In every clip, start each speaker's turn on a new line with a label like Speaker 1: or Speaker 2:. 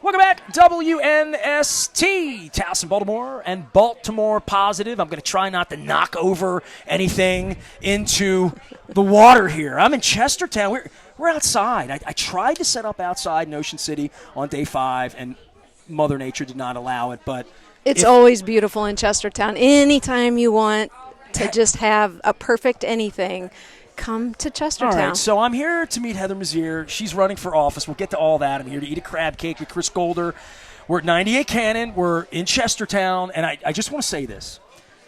Speaker 1: Welcome back, WNST, Towson, Baltimore, and Baltimore Positive. I'm going to try not to knock over anything into the water here. I'm in Chestertown. We're outside. I tried to set up outside in Ocean City on day 5, and Mother Nature did not allow it. But
Speaker 2: it's always beautiful in Chestertown. Anytime you want to just have a perfect anything, come to Chestertown.
Speaker 1: All right, so I'm here to meet Heather Mizeur. She's running for office. We'll get to all that. I'm here to eat a crab cake with Chris Golder. We're at 98 Cannon. We're in Chestertown, and I just want to say this.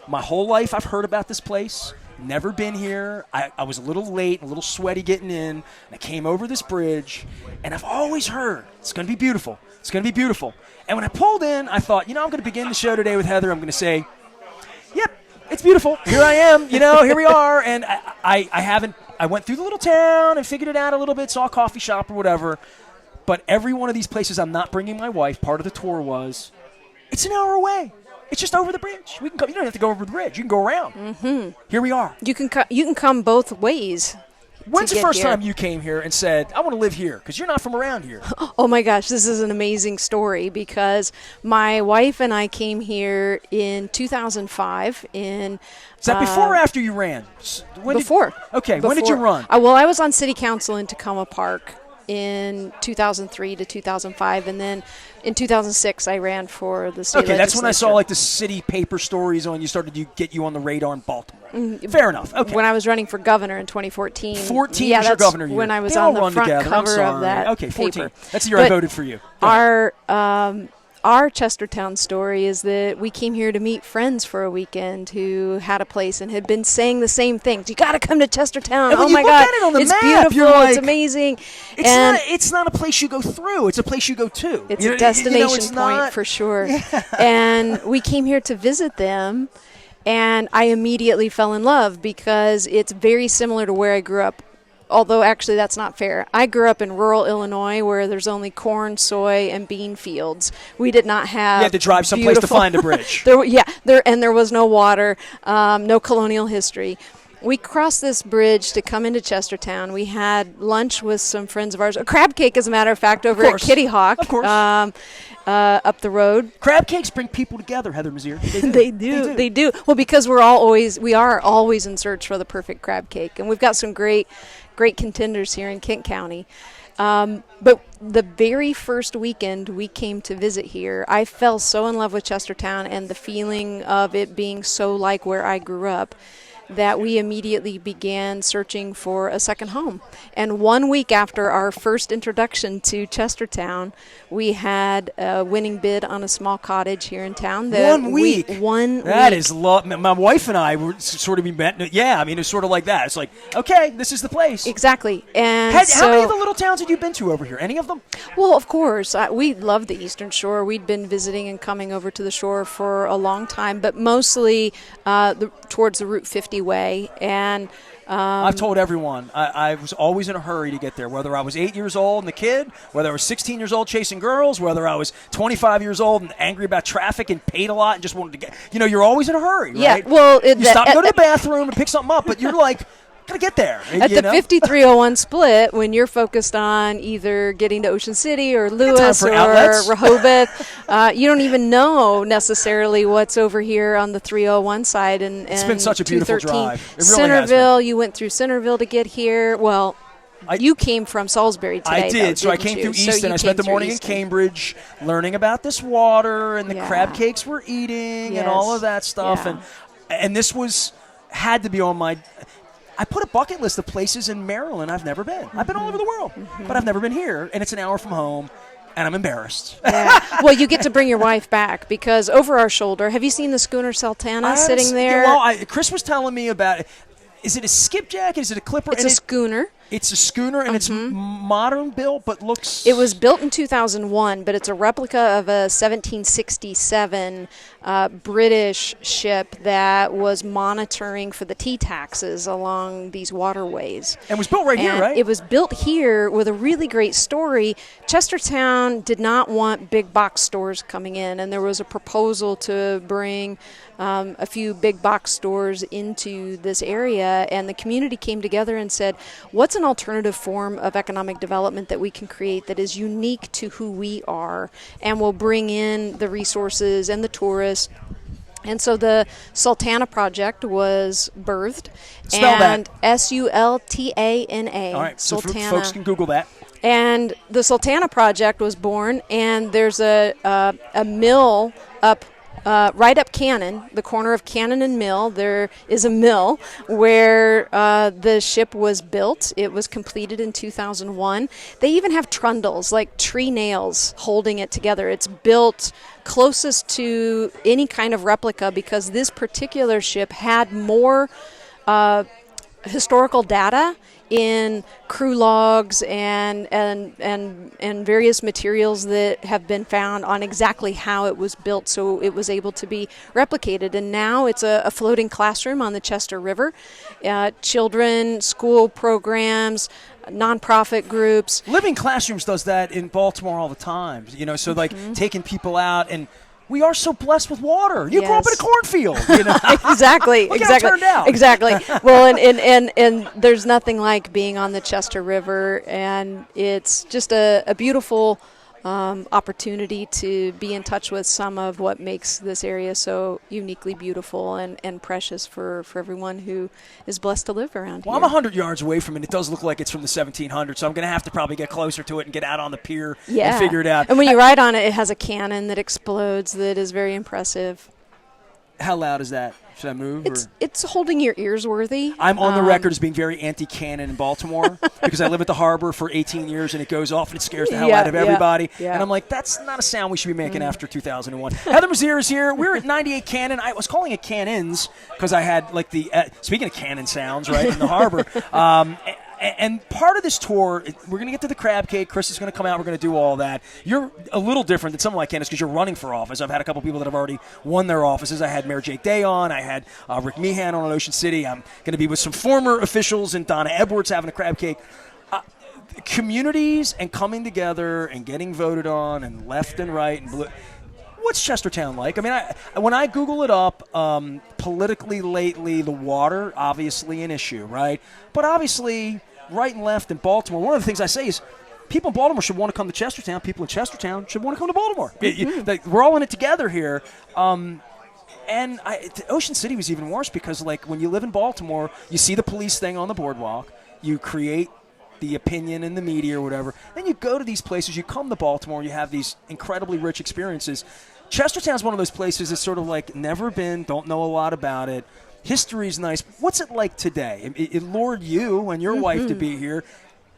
Speaker 1: My whole life I've heard about this place. Never been here. I was a little late, a little sweaty getting in. I came over this bridge, and I've always heard it's going to be beautiful. It's going to be beautiful. And when I pulled in, I thought, I'm going to begin the show today with Heather. I'm going to say, yep, it's beautiful. Here I am. Here we are. And I went through the little town and figured it out a little bit, saw a coffee shop or whatever. But every one of these places I'm not bringing my wife. Part of the tour was, it's an hour away. It's just over the bridge. We can come. You don't have to go over the bridge. You can go around. Mm-hmm. Here we are.
Speaker 2: You can come both ways.
Speaker 1: When's the first time you came here and said, I want to live here? Because you're not from around here.
Speaker 2: Oh, my gosh. This is an amazing story because my wife and I came here in 2005. Is
Speaker 1: that before or after you ran?
Speaker 2: Before.
Speaker 1: When did you run?
Speaker 2: Well, I was on city council in Tacoma Park in 2003 to 2005, and then in 2006 I ran for the state legislature.
Speaker 1: That's when I saw the city paper stories on you, started to get you on the radar in Baltimore. Fair enough. Okay.
Speaker 2: When I was running for governor in 2014.
Speaker 1: 14 was your governor year.
Speaker 2: When I was on the front cover of that
Speaker 1: Okay, 14.
Speaker 2: paper.
Speaker 1: That's the year I voted for you.
Speaker 2: Our Chestertown story is that we came here to meet friends for a weekend who had a place and had been saying the same things. You got to come to Chestertown.
Speaker 1: And
Speaker 2: oh my God,
Speaker 1: it's
Speaker 2: map,
Speaker 1: beautiful.
Speaker 2: It's amazing.
Speaker 1: It's not a place you go through. It's a place you go to.
Speaker 2: It's a destination point for sure. Yeah. And we came here to visit them, and I immediately fell in love because it's very similar to where I grew up. Although, actually, that's not fair. I grew up in rural Illinois where there's only corn, soy, and bean fields. We did not have.
Speaker 1: You had to drive someplace to find a bridge.
Speaker 2: There was no water, no colonial history. We crossed this bridge to come into Chestertown. We had lunch with some friends of ours. A crab cake, as a matter of fact, over at Kitty Hawk.
Speaker 1: Of course.
Speaker 2: Up the road.
Speaker 1: Crab cakes bring people together, Heather Mizeur.
Speaker 2: They do. Well, because we are always in search for the perfect crab cake, and we've got some great contenders here in Kent County. But the very first weekend we came to visit here, I fell so in love with Chestertown and the feeling of it being so like where I grew up that we immediately began searching for a second home. And 1 week after our first introduction to Chestertown, we had a winning bid on a small cottage here in town.
Speaker 1: 1 week?
Speaker 2: That
Speaker 1: is love. My wife and I were sort of met. Yeah, I mean, it's sort of like that. It's like, okay, this is the place.
Speaker 2: Exactly. And
Speaker 1: how many of the little towns had you been to over here? Any of them?
Speaker 2: Well, of course. We loved the Eastern Shore. We'd been visiting and coming over to the shore for a long time, but mostly towards the Route 50 way. And
Speaker 1: I've told everyone I was always in a hurry to get there, whether I was 8 years old and a kid, whether I was 16 years old chasing girls, whether I was 25 years old and angry about traffic and paid a lot and just wanted to get, you're always in a hurry, right?
Speaker 2: Yeah, well,
Speaker 1: you stop, go to the bathroom and pick something up, but you're like, gotta get there.
Speaker 2: At the 5301 split, when you're focused on either getting to Ocean City or Lewis or Rehoboth, you don't even know necessarily what's over here on the 301 side. And
Speaker 1: it's been such a beautiful drive. It really
Speaker 2: Centerville, you went through Centerville to get here. Well, you came from Salisbury today.
Speaker 1: I did. So I came through Easton. I spent the morning in Cambridge learning about this water and the crab cakes we're eating and all of that stuff.
Speaker 2: Yeah.
Speaker 1: And this had to be on my... I put a bucket list of places in Maryland I've never been. I've been all over the world, but I've never been here, and it's an hour from home, and I'm embarrassed.
Speaker 2: Yeah. Well, you get to bring your wife back because over our shoulder, have you seen the schooner Sultana sitting there?
Speaker 1: Yeah, well, Chris was telling me about it. Is it a skipjack? Is it a clipper?
Speaker 2: It's a schooner.
Speaker 1: It's a schooner, and it's modern built, but looks...
Speaker 2: It was built in 2001, but it's a replica of a 1767 British ship that was monitoring for the tea taxes along these waterways.
Speaker 1: And was built here, right?
Speaker 2: It was built here with a really great story. Chestertown did not want big box stores coming in, and there was a proposal to bring a few big box stores into this area, and the community came together and said, what's an an alternative form of economic development that we can create that is unique to who we are and will bring in the resources and the tourists. And so the Sultana project was birthed.
Speaker 1: Spell
Speaker 2: and
Speaker 1: that.
Speaker 2: Sultana.
Speaker 1: All right, so
Speaker 2: Sultana.
Speaker 1: folks can Google that.
Speaker 2: And the Sultana project was born, and there's a mill up right up Cannon, the corner of Cannon and Mill. There is a mill where the ship was built. It was completed in 2001. They even have trundles, like tree nails, holding it together. It's built closest to any kind of replica because this particular ship had more historical data in crew logs and various materials that have been found on exactly how it was built, so it was able to be replicated. And now it's a floating classroom on the Chester River. Children, school programs, nonprofit groups.
Speaker 1: Living Classrooms does that in Baltimore all the time. So like taking people out, and we are so blessed with water. You grew up in a cornfield.
Speaker 2: Exactly.
Speaker 1: Look how it turned out.
Speaker 2: Exactly. Well, and there's nothing like being on the Chester River, and it's just a beautiful opportunity to be in touch with some of what makes this area so uniquely beautiful and precious for everyone who is blessed to live around
Speaker 1: here.
Speaker 2: Well,
Speaker 1: I'm 100 yards away from it. It does look like it's from the 1700s, so I'm going to have to probably get closer to it and get out on the pier and figure it out.
Speaker 2: And when you ride on it, it has a cannon that explodes that is very impressive.
Speaker 1: How loud is that? Should I move?
Speaker 2: It's holding your ears worthy.
Speaker 1: I'm on the record as being very anti-cannon in Baltimore because I live at the harbor for 18 years and it goes off and it scares the hell out of everybody.
Speaker 2: Yeah.
Speaker 1: And I'm like, that's not a sound we should be making after 2001. Heather Mizeur is here. We're at 98 Cannon. I was calling it Cannons because I had like speaking of cannon sounds, right, in the harbor. And part of this tour, we're going to get to the crab cake. Chris is going to come out. We're going to do all that. You're a little different than some of my candidates because you're running for office. I've had a couple people that have already won their offices. I had Mayor Jake Day on. I had Rick Meehan on Ocean City. I'm going to be with some former officials and Donna Edwards having a crab cake. Communities and coming together and getting voted on and left and right and blue. What's Chestertown like? I mean, when I Google it up, politically lately, the water, obviously an issue, right? But obviously, right and left in Baltimore, one of the things I say is people in Baltimore should want to come to Chestertown. People in Chestertown should want to come to Baltimore. We're all in it together here. And Ocean City was even worse because, like, when you live in Baltimore, you see the police thing on the boardwalk. You create the opinion in the media or whatever. Then you go to these places. You come to Baltimore. You have these incredibly rich experiences. Chestertown's one of those places that's sort of like never been, don't know a lot about it. History's nice. What's it like today? It lured you and your wife to be here.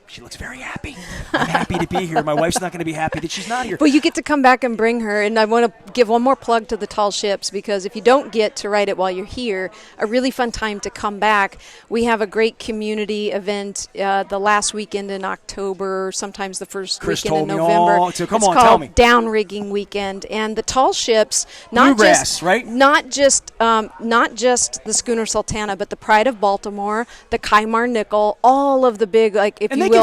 Speaker 1: She looks very happy. I'm happy to be here. My wife's not going to be happy that she's not here.
Speaker 2: Well, you get to come back and bring her. And I want to give one more plug to the Tall Ships because if you don't get to ride it while you're here, a really fun time to come back. We have a great community event the last weekend in October, sometimes the first weekend in November.
Speaker 1: It's
Speaker 2: called
Speaker 1: tell me.
Speaker 2: Down Rigging Weekend. And the Tall Ships, not just the Schooner Sultana, but the Pride of Baltimore, the Kaimar Nickel, all of the big, like, if you will,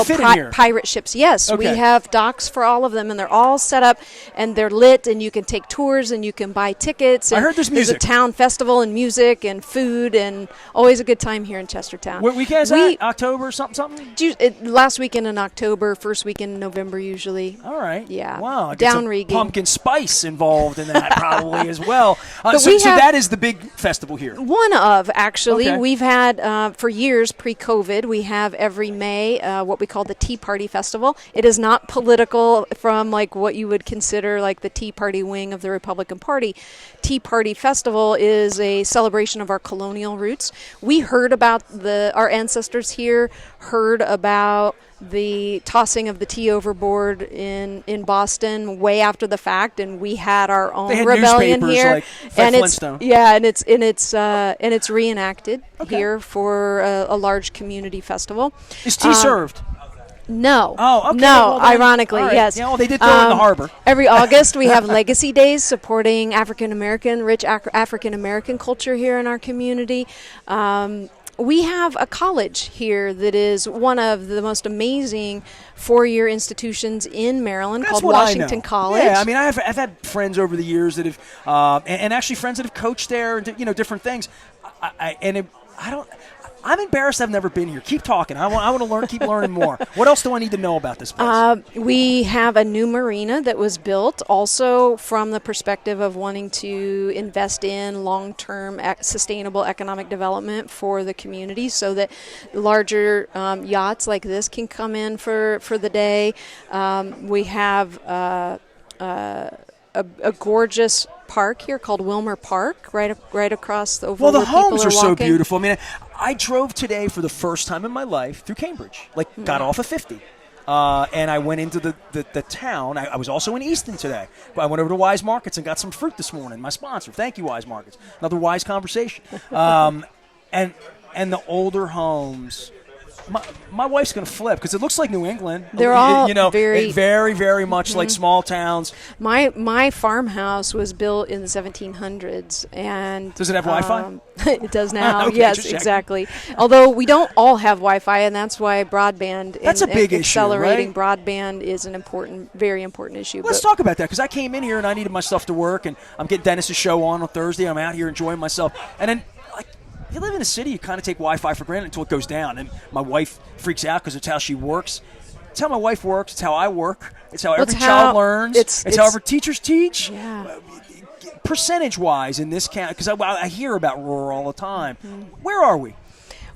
Speaker 2: pirate ships. Yes,
Speaker 1: okay.
Speaker 2: We have docks for all of them, and they're all set up, and they're lit, and you can take tours, and you can buy tickets. And
Speaker 1: I heard there's music.
Speaker 2: There's a town festival and music and food, and always a good time here in Chestertown.
Speaker 1: What weekend is that? October something?
Speaker 2: Last weekend in October, first weekend in November usually.
Speaker 1: All right.
Speaker 2: Yeah.
Speaker 1: Wow. I
Speaker 2: Down rigging.
Speaker 1: Pumpkin spice involved in that probably as well. So that is the big festival here.
Speaker 2: One of, actually.
Speaker 1: Okay.
Speaker 2: We've had, for years, pre-COVID, we have every May what we call the Tea Party Festival. It is not political from like what you would consider like the Tea Party wing of the Republican Party. Tea Party Festival is a celebration of our colonial roots. We heard about our ancestors here, heard about the tossing of the tea overboard in Boston way after the fact, and we had our own rebellion here.
Speaker 1: Like Flintstone.
Speaker 2: And it's reenacted here for a large community festival.
Speaker 1: Is tea served?
Speaker 2: No.
Speaker 1: Oh, okay.
Speaker 2: No, ironically,
Speaker 1: right.
Speaker 2: yes.
Speaker 1: Yeah, well, they did throw it in the harbor.
Speaker 2: Every August, we have Legacy Days supporting rich African-American culture here in our community. We have a college here that is one of the most amazing four-year institutions in Maryland called Washington College.
Speaker 1: Yeah, I mean, I've had friends over the years that have, and actually friends that have coached there, and different things. I'm embarrassed I've never been here. Keep talking. I want to learn. Keep learning more. What else do I need to know about this place?
Speaker 2: We have a new marina that was built also from the perspective of wanting to invest in long-term sustainable economic development for the community so that larger yachts like this can come in for the day. We have a gorgeous park here called Wilmer Park, right across the over.
Speaker 1: Well, the
Speaker 2: where people
Speaker 1: homes are so
Speaker 2: walking.
Speaker 1: beautiful. I mean, I drove today for the first time in my life through Cambridge. Got off of 50. And I went into the town. I was also in Easton today. I went over to Wise Markets and got some fruit this morning. My sponsor. Thank you, Wise Markets. Another wise conversation. And the older homes. My wife's going to flip because it looks like New England.
Speaker 2: They're all
Speaker 1: very, very much like small towns.
Speaker 2: My farmhouse was built in the 1700s, and
Speaker 1: does it have Wi-Fi?
Speaker 2: It does now.
Speaker 1: Okay,
Speaker 2: yes, exactly. Although we don't all have Wi-Fi, and that's why broadband.
Speaker 1: That's a big issue,
Speaker 2: accelerating
Speaker 1: right?
Speaker 2: broadband is an important, very important issue.
Speaker 1: Let's talk about that because I came in here and I needed my stuff to work, and I'm getting Dennis's show on Thursday. I'm out here enjoying myself, and then. You live in a city, you kind of take Wi-Fi for granted until it goes down. And my wife freaks out because it's how she works. It's how my wife works. It's how I work. It's how every child learns. It's how every teachers teach.
Speaker 2: Yeah.
Speaker 1: Percentage-wise in this county, because I hear about rural all the time. Where are we?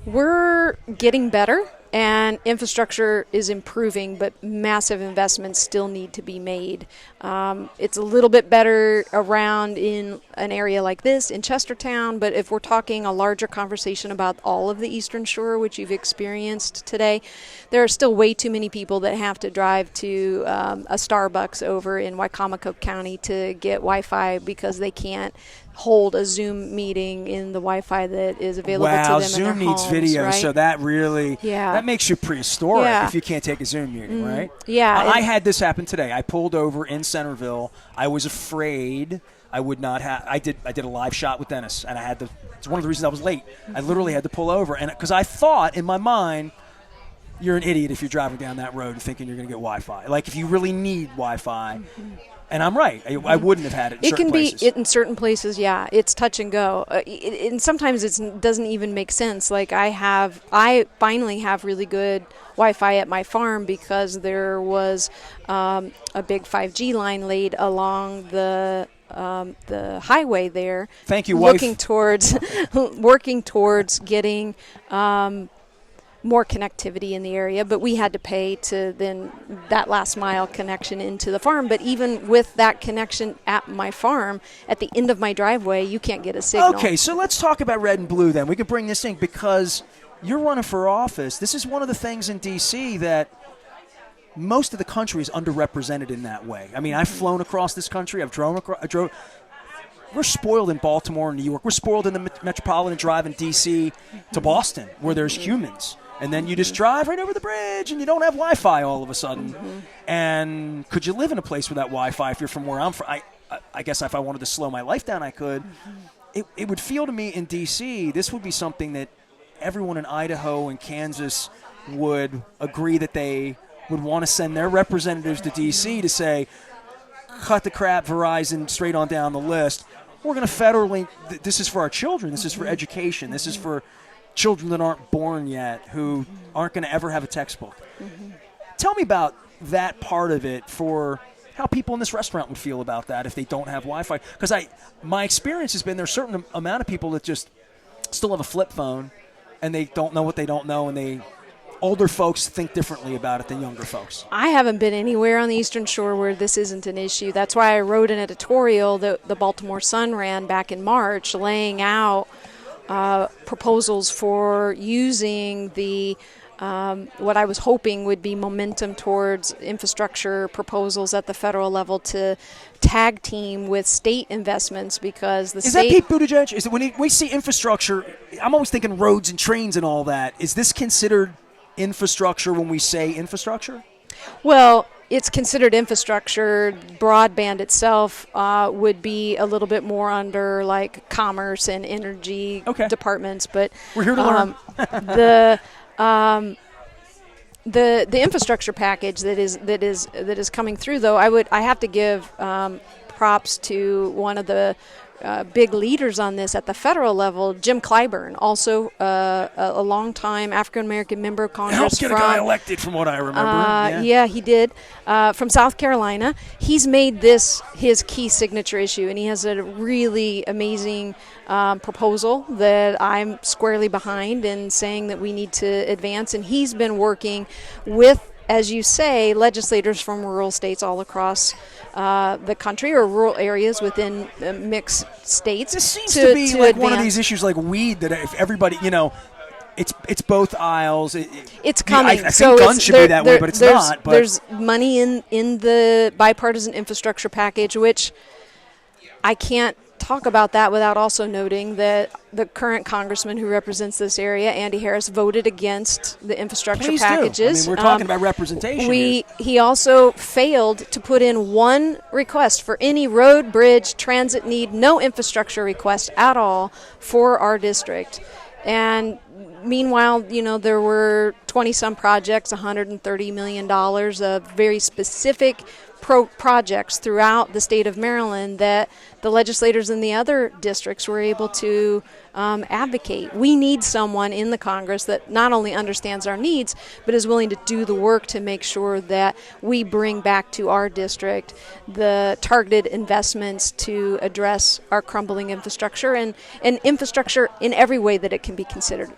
Speaker 2: We're getting better. And infrastructure is improving, but massive investments still need to be made. It's a little bit better around in an area like this, in Chestertown, but if we're talking a larger conversation about all of the Eastern Shore, which you've experienced today, there are still way too many people that have to drive to a Starbucks over in Wicomico County to get Wi-Fi because they can't hold a Zoom meeting in the Wi-Fi that is available to them in their
Speaker 1: Zoom
Speaker 2: homes.
Speaker 1: needs video,
Speaker 2: right?
Speaker 1: so that really that makes you prehistoric if you can't take a Zoom meeting, right?
Speaker 2: Yeah.
Speaker 1: I had this happen today. I pulled over in Centerville. I was afraid I would not have. I did a live shot with Dennis, and I had to. It's one of the reasons I was late. I literally had to pull over, and because I thought in my mind, you're an idiot if you're driving down that road thinking you're going to get Wi-Fi. Like if you really need Wi-Fi. And I'm right. I wouldn't have had it in certain places.
Speaker 2: It can be in certain places, yeah. It's touch and go. And sometimes it doesn't even make sense. Like I finally have really good Wi-Fi at my farm because there was a big 5G line laid along the highway there.
Speaker 1: Thank you,
Speaker 2: working
Speaker 1: wife.
Speaker 2: working towards getting more connectivity in the area, but we had to pay to then that last mile connection into the farm. But even with that connection at my farm, at the end of my driveway, you can't get a signal.
Speaker 1: Okay, so let's talk about red and blue then. We could bring this in because you're running for office. This is one of the things in D.C. that most of the country is underrepresented in that way. I mean, I've flown across this country. I've drove. We're spoiled in Baltimore and New York. We're spoiled in the Metropolitan Drive in D.C. to Boston, where there's humans. And then you just drive right over the bridge, and you don't have Wi-Fi all of a sudden. And could you live in a place without Wi-Fi if you're from where I'm from? I guess if I wanted to slow my life down, I could. It would feel to me in D.C., this would be something that everyone in Idaho and Kansas would agree that they would want to send their representatives to D.C. to say, cut the crap, Verizon, straight on down the list. We're going to federally, this is for our children, this is for education, this is for children that aren't born yet who aren't going to ever have a textbook. Tell me about that part of it for how people in this restaurant would feel about that if they don't have Wi-Fi. Because my experience has been there's a certain amount of people that just still have a flip phone and they don't know what they don't know, and older folks think differently about it than younger folks.
Speaker 2: I haven't been anywhere on the Eastern Shore where this isn't an issue. That's why I wrote an editorial that the Baltimore Sun ran back in March laying out proposals for using the what I was hoping would be momentum towards infrastructure proposals at the federal level to tag team with state investments, because the
Speaker 1: Is that Pete Buttigieg? Is it when we see infrastructure, I'm always thinking roads and trains and all that. Is this considered infrastructure when we say infrastructure?
Speaker 2: Well, it's considered infrastructure. Broadband itself would be a little bit more under like commerce and energy departments, but
Speaker 1: we're here to learn.
Speaker 2: The infrastructure package that is coming through, though, I have to give props to one of the big leaders on this at the federal level. Jim Clyburn, also a longtime African-American member of Congress.
Speaker 1: Helped get a guy elected, from what I remember.
Speaker 2: Yeah, he did. From South Carolina. He's made this his key signature issue, and he has a really amazing proposal that I'm squarely behind and saying that we need to advance. And he's been working with, as you say, legislators from rural states all across the country, or rural areas within mixed states.
Speaker 1: This seems to be like one of these issues like weed, that if everybody, it's both aisles.
Speaker 2: It's coming.
Speaker 1: I think guns should be that way, but it's not. But
Speaker 2: there's money in the bipartisan infrastructure package, which I can't talk about that without also noting that the current congressman who represents this area, Andy Harris, voted against the infrastructure
Speaker 1: Please
Speaker 2: packages.
Speaker 1: Do. I mean, we're talking about representation here.
Speaker 2: He also failed to put in one request for any road, bridge, transit need, no infrastructure request at all for our district. And meanwhile, there were 20-some projects, $130 million of very specific projects throughout the state of Maryland that the legislators in the other districts were able to advocate. We need someone in the Congress that not only understands our needs, but is willing to do the work to make sure that we bring back to our district the targeted investments to address our crumbling infrastructure and infrastructure in every way that it can be considered.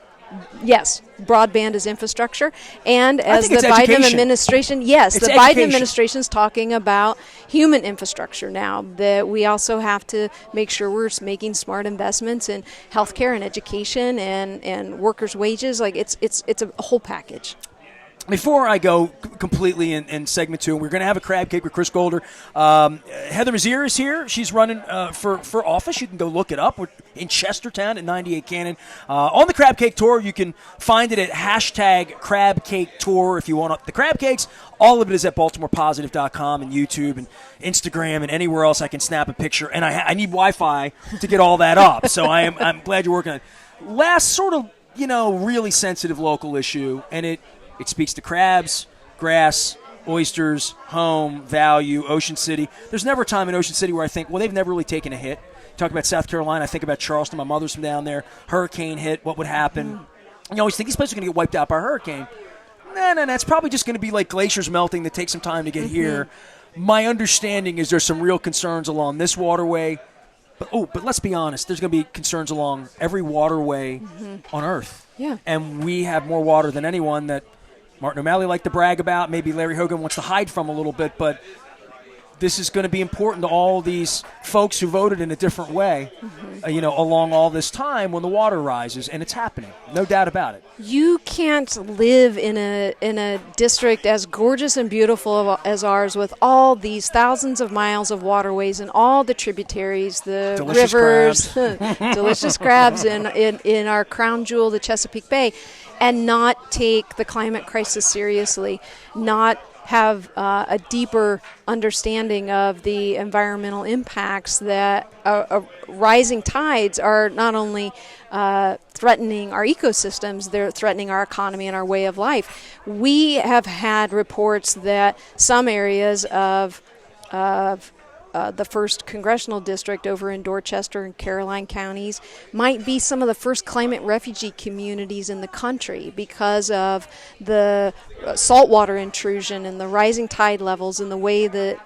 Speaker 2: Yes, broadband is infrastructure, and as the Biden administration, the Biden administration is talking about human infrastructure now. That we also have to make sure we're making smart investments in healthcare and education and workers' wages. Like it's a whole package.
Speaker 1: Before I go completely in segment 2, we're going to have a crab cake with Chris Golder. Heather Mizeur is here. She's running for office. You can go look it up. We're in Chestertown at 98 Cannon. On the crab cake tour, you can find it at #crab cake tour if you want the crab cakes. All of it is at BaltimorePositive.com and YouTube and Instagram and anywhere else I can snap a picture. And I need Wi-Fi to get all that up. So I'm glad you're working on it. Last sort of really sensitive local issue, and it speaks to crabs, grass, oysters, home, value, Ocean City. There's never a time in Ocean City where I think, well, they've never really taken a hit. Talk about South Carolina, I think about Charleston. My mother's from down there. Hurricane hit, what would happen? You always think these places are going to get wiped out by a hurricane. No, it's probably just going to be like glaciers melting that take some time to get here. My understanding is there's some real concerns along this waterway. But let's be honest, there's going to be concerns along every waterway on Earth.
Speaker 2: Yeah.
Speaker 1: And we have more water than anyone that Martin O'Malley liked to brag about. Maybe Larry Hogan wants to hide from a little bit, but this is going to be important to all these folks who voted in a different way, along all this time when the water rises, and it's happening, no doubt about it.
Speaker 2: You can't live in a district as gorgeous and beautiful as ours, with all these thousands of miles of waterways and all the tributaries, the
Speaker 1: delicious
Speaker 2: rivers,
Speaker 1: crabs.
Speaker 2: delicious crabs in our crown jewel, the Chesapeake Bay, and not take the climate crisis seriously, not have a deeper understanding of the environmental impacts that rising tides are not only threatening our ecosystems, they're threatening our economy and our way of life. We have had reports that some areas of the 1st Congressional District over in Dorchester and Caroline counties might be some of the first climate refugee communities in the country because of the saltwater intrusion and the rising tide levels and the way that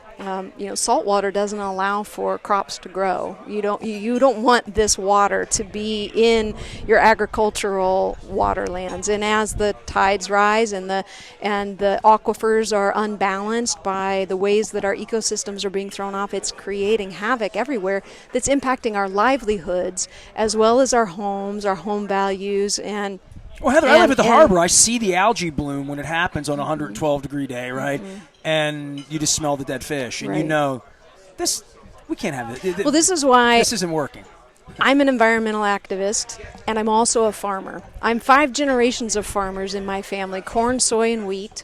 Speaker 2: salt water doesn't allow for crops to grow. You don't want this water to be in your agricultural waterlands. And as the tides rise and the aquifers are unbalanced by the ways that our ecosystems are being thrown off, it's creating havoc everywhere that's impacting our livelihoods as well as our homes, our home values, and
Speaker 1: well, Heather, I live at the harbor. I see the algae bloom when it happens on a 112-degree day, right? And you just smell the dead fish, and this. We can't have it.
Speaker 2: Well, this is why
Speaker 1: this isn't working.
Speaker 2: I'm an environmental activist, and I'm also a farmer. I'm 5 generations of farmers in my family: corn, soy, and wheat.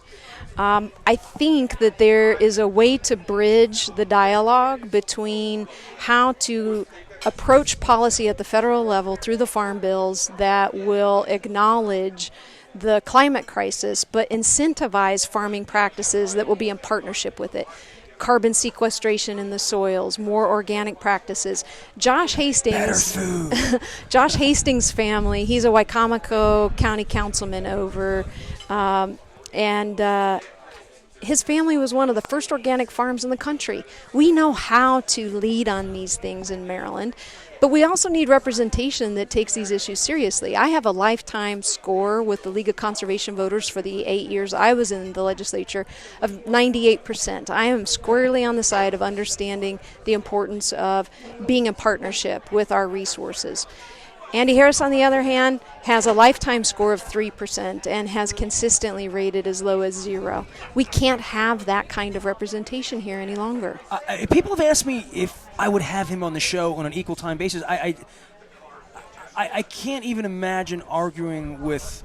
Speaker 2: I think that there is a way to bridge the dialogue between how to approach policy at the federal level through the farm bills that will acknowledge the climate crisis but incentivize farming practices that will be in partnership with it. carbon sequestration in the soils, more organic practices. Josh Hastings, Josh Hastings' family, he's a Wicomico County councilman over, and his family was one of the first organic farms in the country. We know how to lead on these things in Maryland, but we also need representation that takes these issues seriously. I have a lifetime score with the League of Conservation Voters for the 8 years I was in the legislature of 98%. I am squarely on the side of understanding the importance of being in partnership with our resources. Andy Harris, on the other hand, has a lifetime score of 3% and has consistently rated as low as 0. We can't have that kind of representation here any longer.
Speaker 1: People have asked me if I would have him on the show on an equal time basis. I can't even imagine arguing with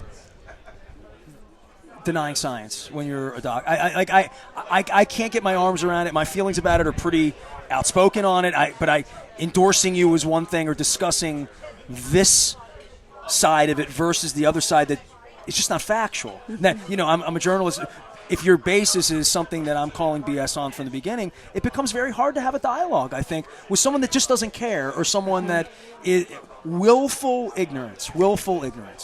Speaker 1: denying science when you're a doc. I can't get my arms around it. My feelings about it are pretty outspoken on it. But endorsing you is one thing, or discussing this side of it versus the other side that it's just not factual. That, I'm a journalist. If your basis is something that I'm calling BS on from the beginning, it becomes very hard to have a dialogue, I think, with someone that just doesn't care, or someone that is willful ignorance.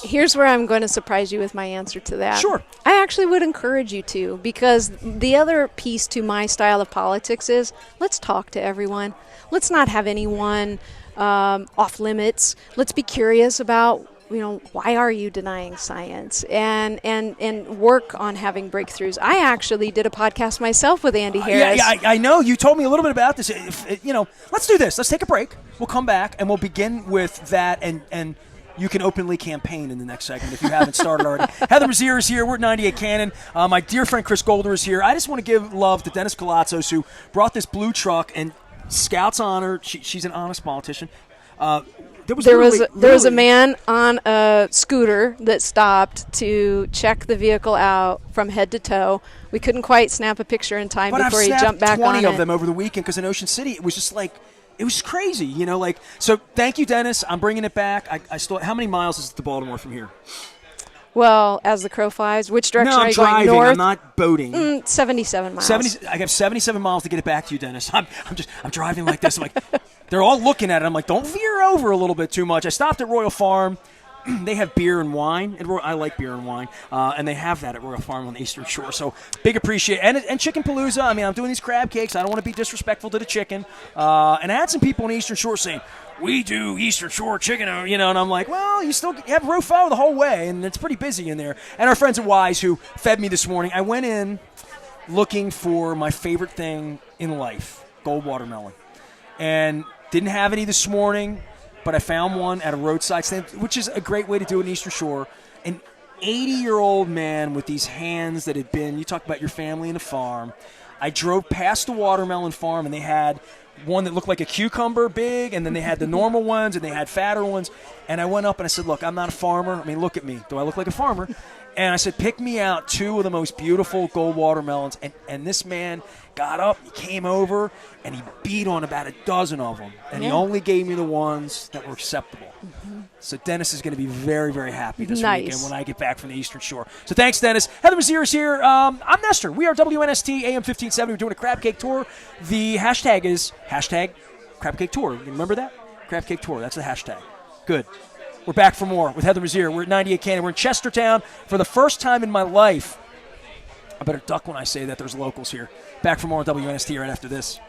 Speaker 2: Here's where I'm going to surprise you with my answer to that.
Speaker 1: Sure.
Speaker 2: I actually would encourage you to, because the other piece to my style of politics is, let's talk to everyone. Let's not have anyone off limits. Let's be curious about, why are you denying science, and work on having breakthroughs. I actually did a podcast myself with Andy Harris.
Speaker 1: I know. You told me a little bit about this. Let's do this. Let's take a break. We'll come back, and we'll begin with that, and you can openly campaign in the next segment if you haven't started already. Heather Mizeur is here. We're at 98 Cannon. My dear friend Chris Golder is here. I just want to give love to Dennis Colatzos, who brought this blue truck, and Scout's honor. She's an honest politician. There
Speaker 2: was a man on a scooter that stopped to check the vehicle out from head to toe. We couldn't quite snap a picture in time before he jumped back on it.
Speaker 1: But I've snapped 20 of them over the weekend, because in Ocean City it was just like, it was crazy, So thank you, Dennis. I'm bringing it back. I still. How many miles is it to Baltimore from here?
Speaker 2: Well, as the crow flies, which direction are you
Speaker 1: driving.
Speaker 2: going? North?
Speaker 1: I'm not boating.
Speaker 2: 77 miles.
Speaker 1: I have 77 miles to get it back to you, Dennis. I'm driving like this. I'm like, they're all looking at it. I'm like, don't veer over a little bit too much. I stopped at Royal Farm. They have beer and wine. I like beer and wine, and they have that at Royal Farm on the Eastern Shore. So big appreciate and Chicken Palooza. I mean, I'm doing these crab cakes. I don't want to be disrespectful to the chicken. And I had some people on the Eastern Shore saying, we do Eastern Shore chicken, and I'm like, well, you still have Rofo the whole way, and it's pretty busy in there. And our friends at Wise, who fed me this morning, I went in looking for my favorite thing in life, gold watermelon, and didn't have any this morning, but I found one at a roadside stand, which is a great way to do it in Eastern Shore. An 80-year-old man with these hands that had been, you talk about your family and a farm. I drove past the watermelon farm, and they had one that looked like a cucumber big, and then they had the normal ones, and they had fatter ones. And I went up and I said, look, I'm not a farmer. I mean, look at me. Do I look like a farmer? And I said, pick me out 2 of the most beautiful gold watermelons. And this man got up, he came over, and he beat on about a dozen of them. And he only gave me the ones that were acceptable. Mm-hmm. So Dennis is going to be very, very happy this weekend when I get back from the Eastern Shore. So thanks, Dennis. Heather Mizeur is here. I'm Nestor. We are WNST AM 1570. We're doing a crab cake tour. The hashtag is crab cake tour. You remember that? Crab cake tour. That's the hashtag. Good. We're back for more with Heather Mizeur. We're at 98 Cannon. We're in Chestertown for the first time in my life. I better duck when I say that there's locals here. Back for more on WNST right after this.